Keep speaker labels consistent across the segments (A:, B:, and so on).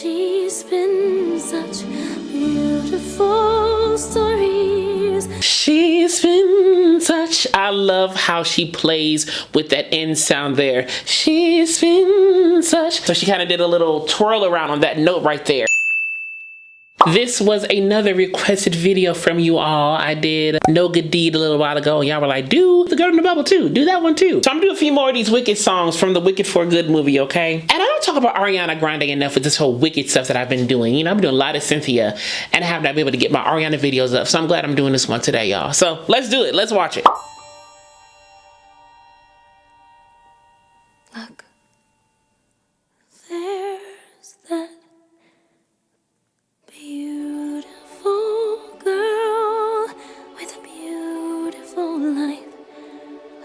A: She's been such beautiful stories.
B: She's been such. I love how she plays with that end sound there. She's been such. So she kind of did a little twirl around on that note right there. This was another requested video from you all. I did No Good Deed a little while ago, and y'all were like, do The Girl in the Bubble too. Do that one too. So I'm gonna do a few more of these Wicked songs from the Wicked for Good movie, okay? And I don't talk about Ariana Grande enough with this whole Wicked stuff that I've been doing. You know, I'm doing a lot of Cynthia, and I have not been able to get my Ariana videos up. So I'm glad I'm doing this one today, y'all. So let's do it. Let's watch it.
A: Look, there's that beautiful girl with a beautiful life,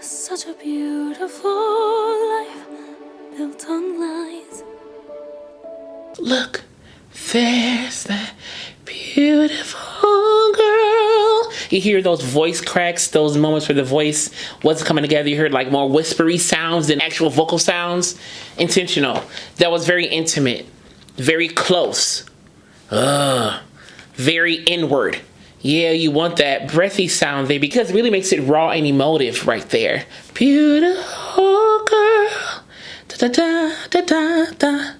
A: such a beautiful life built on lies.
B: Look, there's that beautiful girl. You hear those voice cracks, those moments where the voice wasn't coming together. You heard like more whispery sounds than actual vocal sounds. Intentional. That was very intimate, very close. Very inward. Yeah, you want that breathy sound there because it really makes it raw and emotive right there. Beautiful girl. Da, da, da, da, da, da.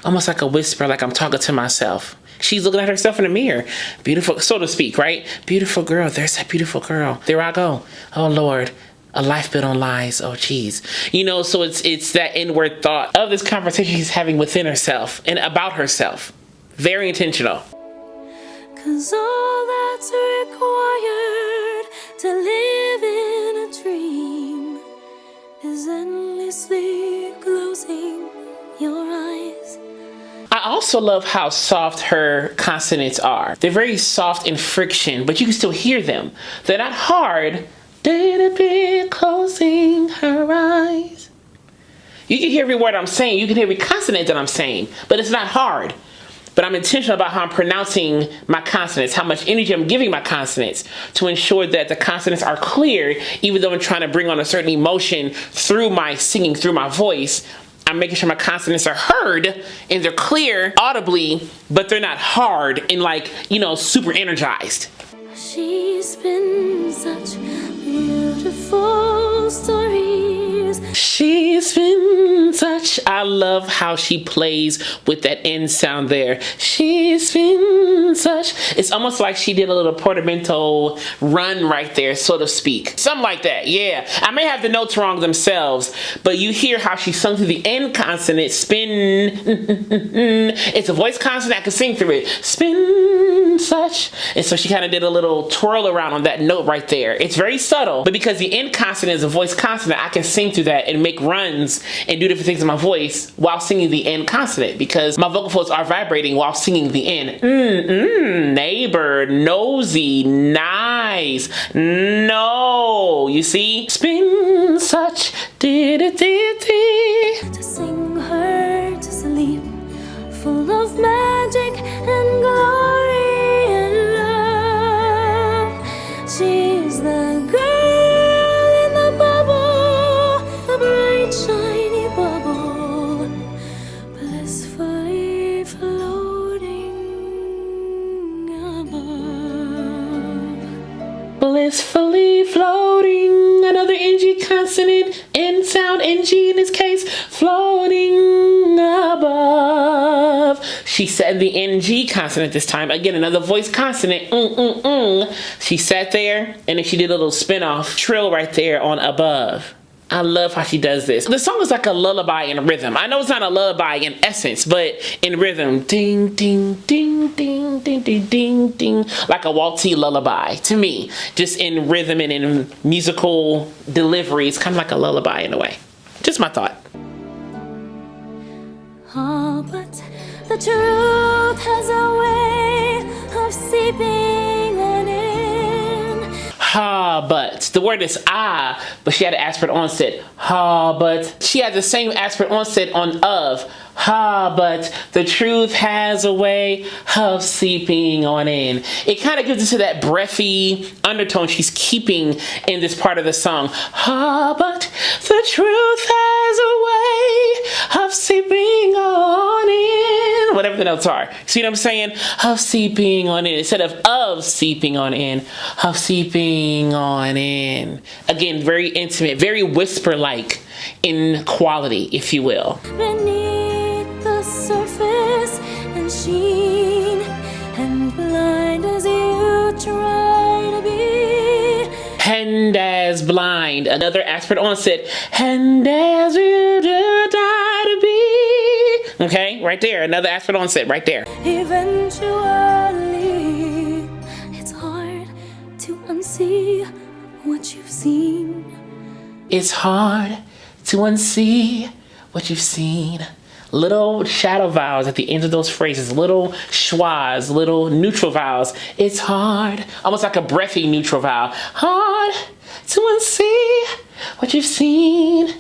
B: Almost like a whisper, like I'm talking to myself. She's looking at herself in the mirror. Beautiful, so to speak, right? Beautiful girl. There's that beautiful girl. There I go. Oh, Lord. A life built on lies. Oh, geez. You know, so it's that inward thought of this conversation she's having within herself and about herself. Very intentional.
A: 'Cause all that's required to live in a dream is endlessly closing your eyes.
B: I also love how soft her consonants are. They're very soft in friction, but you can still hear them. They're not hard. Closing her eyes. You can hear every word I'm saying. You can hear every consonant that I'm saying, but it's not hard. But I'm intentional about how I'm pronouncing my consonants, how much energy I'm giving my consonants to ensure that the consonants are clear, even though I'm trying to bring on a certain emotion through my singing, through my voice. I'm making sure my consonants are heard and they're clear audibly, but they're not hard and like, you know, super energized.
A: She's been such beautiful stories.
B: She's been such. I love how she plays with that end sound there. She's been such. It's almost like she did a little portamento run right there, so to speak. Something like that, yeah. I may have the notes wrong themselves, but you hear how she sung through the end consonant, spin. It's a voice consonant, I can sing through it. Spin such. And so she kind of did a little twirl around on that note right there. It's very subtle, but because the end consonant is a voice consonant, I can sing through that and make runs and do different things in my voice while singing the end consonant because my vocal folds are vibrating while singing the end. Neighbor, nosy, nice, no. You see? Spin such, dee-dee-dee-dee.
A: To sing her to sleep, full of magic and glory and love. She's the girl in the bubble, the bright shiny bubble, blissfully floating above.
B: Blissfully floating, another NG consonant, N sound NG in this case, floating above. She said the NG consonant this time. Again, another voice consonant, She sat there and then she did a little spin off trill right there on above. I love how she does this. The song is like a lullaby in rhythm. I know it's not a lullaby in essence, but in rhythm. Ding, ding, ding, ding, ding, ding, ding, ding. Like a waltzy lullaby to me. Just in rhythm and in musical delivery. It's kind of like a lullaby in a way. Just my thought.
A: Oh, but the truth has a way of seeping on in.
B: Ha, but. The word is ah, but she had an aspirate onset. Ha, but. She had the same aspirate onset on of. Ha, but the truth has a way of seeping on in. It kind of gives us to that breathy undertone she's keeping in this part of the song. Ha, but the truth has a way of seeping on in. whatever the notes are. See what I'm saying? Of seeping on in, instead of seeping on in, of seeping on in. Again, very intimate, very whisper-like in quality, if you will.
A: Beneath the surface and sheen, and blind as you try to be.
B: And as blind, another aspirate onset. And as you try to be. Okay, right there, another aspirate onset right there.
A: Eventually, it's hard to unsee what you've seen.
B: It's hard to unsee what you've seen. Little shadow vowels at the end of those phrases, little schwas, little neutral vowels. It's hard, almost like a breathy neutral vowel. Hard to unsee what you've seen.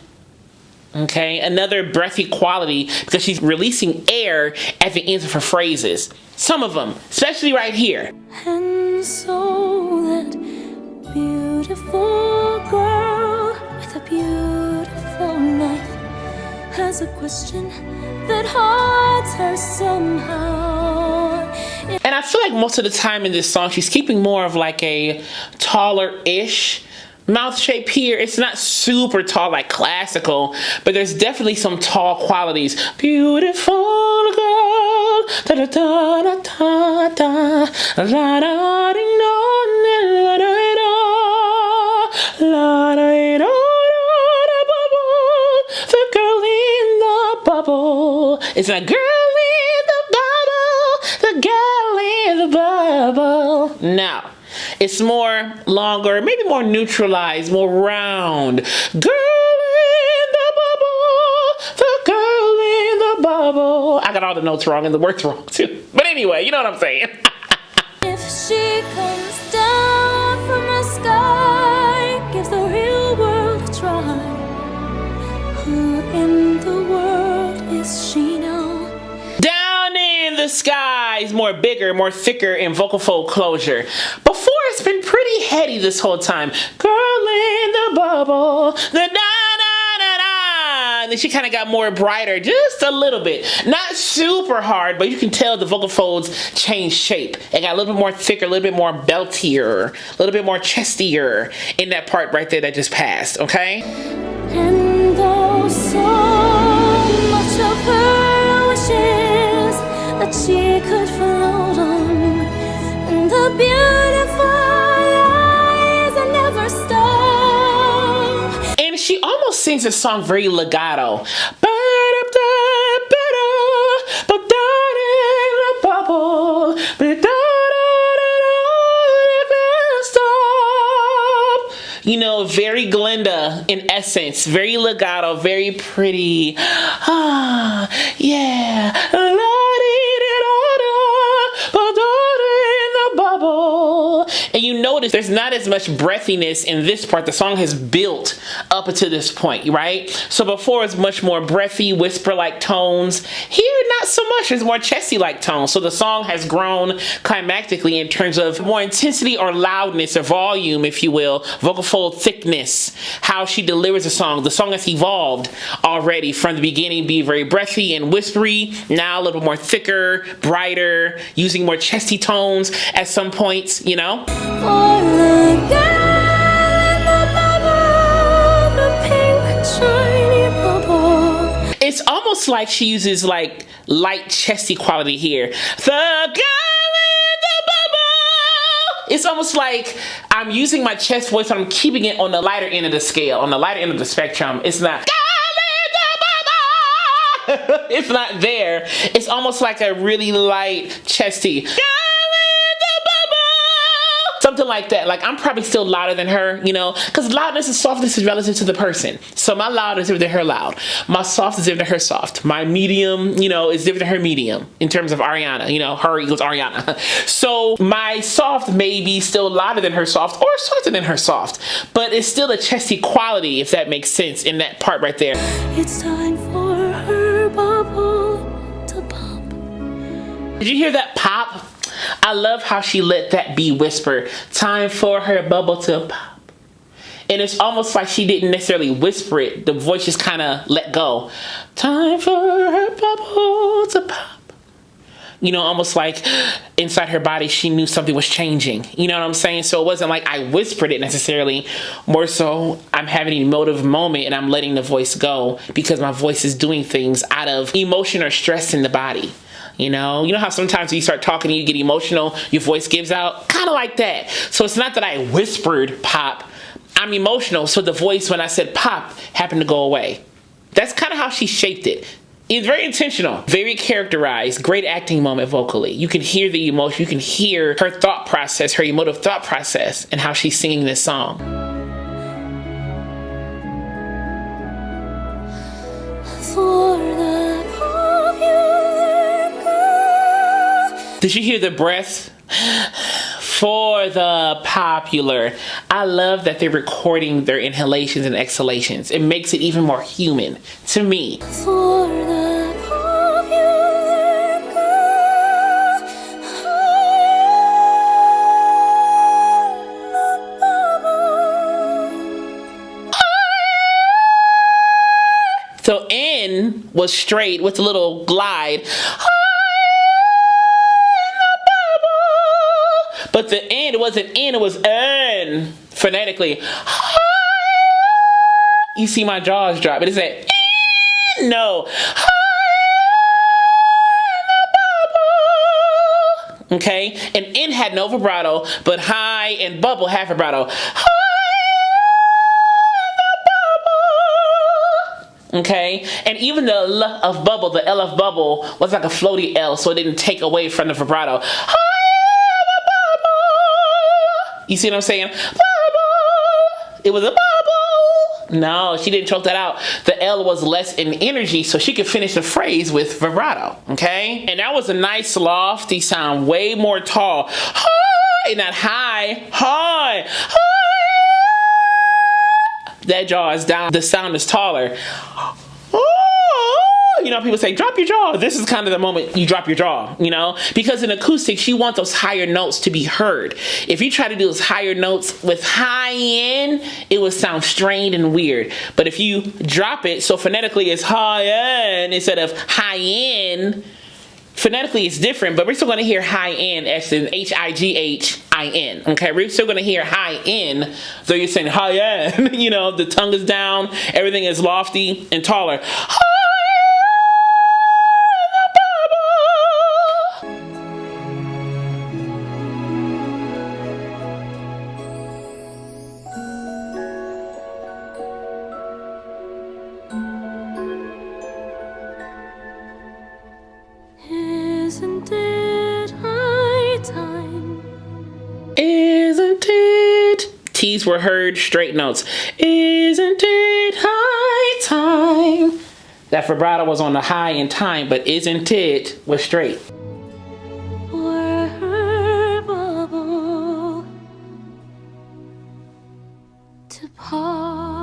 B: Okay, another breathy quality because she's releasing air at the ends of her phrases. Some of them, especially right here.
A: And so that beautiful girl with a beautiful knife has a question that haunts her somehow.
B: And I feel like most of the time in this song, she's keeping more of like a taller-ish mouth shape here. It's not super tall like classical, but there's definitely some tall qualities. Beautiful girl, da da da da da da, la da ding dong, la da da, la da da da bubble, the girl in the bubble. It's a girl in the bubble, the girl in the bubble. Now, it's more longer, maybe more neutralized, more round. Girl in the bubble, the girl in the bubble. I got all the notes wrong and the words wrong too. But anyway, you know what I'm saying.
A: If she comes down from the sky, gives the real world a try, who in the world is she now?
B: Down in the sky is more bigger, more thicker in vocal fold closure. Before, it's been pretty heady this whole time. Girl in the bubble, the da da da da. And then she kind of got more brighter, just a little bit. Not super hard, but you can tell the vocal folds changed shape. It got a little bit more thicker, a little bit more beltier, a little bit more chestier in that part right there that just passed, okay?
A: And though so much of her wishes that she could float on, and the beautiful eyes that never stop.
B: And she almost sings this song very legato. You know, very Glenda in essence, very legato, very pretty. Ah, yeah. And you notice there's not as much breathiness in this part. The song has built up until this point, right? So before it's much more breathy, whisper-like tones. Here, not so much. It's more chesty-like tones. So the song has grown climactically in terms of more intensity or loudness or volume, if you will, vocal fold thickness, how she delivers the song. The song has evolved already from the beginning, being very breathy and whispery. Now a little more thicker, brighter, using more chesty tones at some points, you know?
A: For the girl in the bubble, the pink shiny bubble.
B: It's almost like she uses like light chesty quality here. The girl in the bubble. It's almost like I'm using my chest voice, but I'm keeping it on the lighter end of the scale, on the lighter end of the spectrum. It's not girl in the bubble. It's not there. It's almost like a really light chesty. Something like that. Like, I'm probably still louder than her, you know, because loudness and softness is relative to the person. So my loud is different than her loud. My soft is different than her soft. My medium, you know, is different than her medium in terms of Ariana. You know, her equals Ariana. So my soft may be still louder than her soft or softer than her soft, but it's still a chesty quality, if that makes sense, in that part right there.
A: It's time for her bubble to pop.
B: Did you hear that pop? I love how she let that be whisper. Time for her bubble to pop. And it's almost like she didn't necessarily whisper it. The voice just kind of let go. Time for her bubble to pop. you know, almost like inside her body, she knew something was changing. You know what I'm saying? So it wasn't like I whispered it necessarily. More so, I'm having an emotive moment and I'm letting the voice go because my voice is doing things out of emotion or stress in the body. You know how sometimes when you start talking and you get emotional, your voice gives out? Kind of like that. So it's not that I whispered pop. I'm emotional, so the voice, when I said pop, happened to go away. That's kind of how she shaped it. It's very intentional, very characterized, great acting moment vocally. You can hear the emotion, you can hear her thought process, her emotive thought process, and how she's singing this song.
A: For the popular girl.
B: Did you hear the breath? For the popular. I love that they're recording their inhalations and exhalations. It makes it even more human to me.
A: For the popular girl.
B: So N was straight with a little glide. But the N, it wasn't N, it was N phonetically. You see my jaws drop. It is that N. No. Okay? And N had no vibrato, but high and bubble had vibrato. Okay? And even the L of bubble, the L of bubble was like a floaty L, so it didn't take away from the vibrato. You see what I'm saying? Bubble. It was a bubble. No, she didn't choke that out. The L was less in energy, so she could finish the phrase with vibrato. Okay? And that was a nice lofty sound, way more tall. High, and not high, high, high. That jaw is down. The sound is taller. You know, people say, drop your jaw. This is kind of the moment you drop your jaw, you know? Because in acoustics, you want those higher notes to be heard. If you try to do those higher notes with high end, it would sound strained and weird. But if you drop it, so phonetically it's high end instead of high end, phonetically it's different, but we're still going to hear high end as in H-I-G-H-I-N. Okay, we're still going to hear high end, though you're saying high end. You know, the tongue is down, everything is lofty and taller.
A: Isn't it high time?
B: Isn't it? T's were heard, straight notes. Isn't it high time? That vibrato was on the high in time, but isn't it was straight.
A: For her bubble to pop.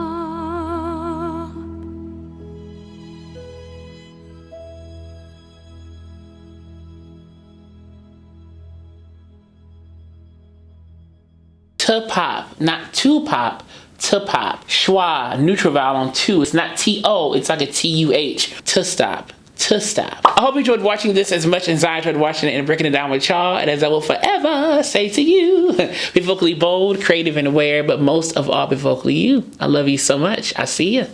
B: To pop, not to pop, to pop. Schwa, neutral vowel on two. It's not T-O, it's like a T-U-H. To stop, to stop. I hope you enjoyed watching this as much as I enjoyed watching it and breaking it down with y'all. And as I will forever say to you, be vocally bold, creative, and aware, but most of all, be vocally you. I love you so much. I see ya.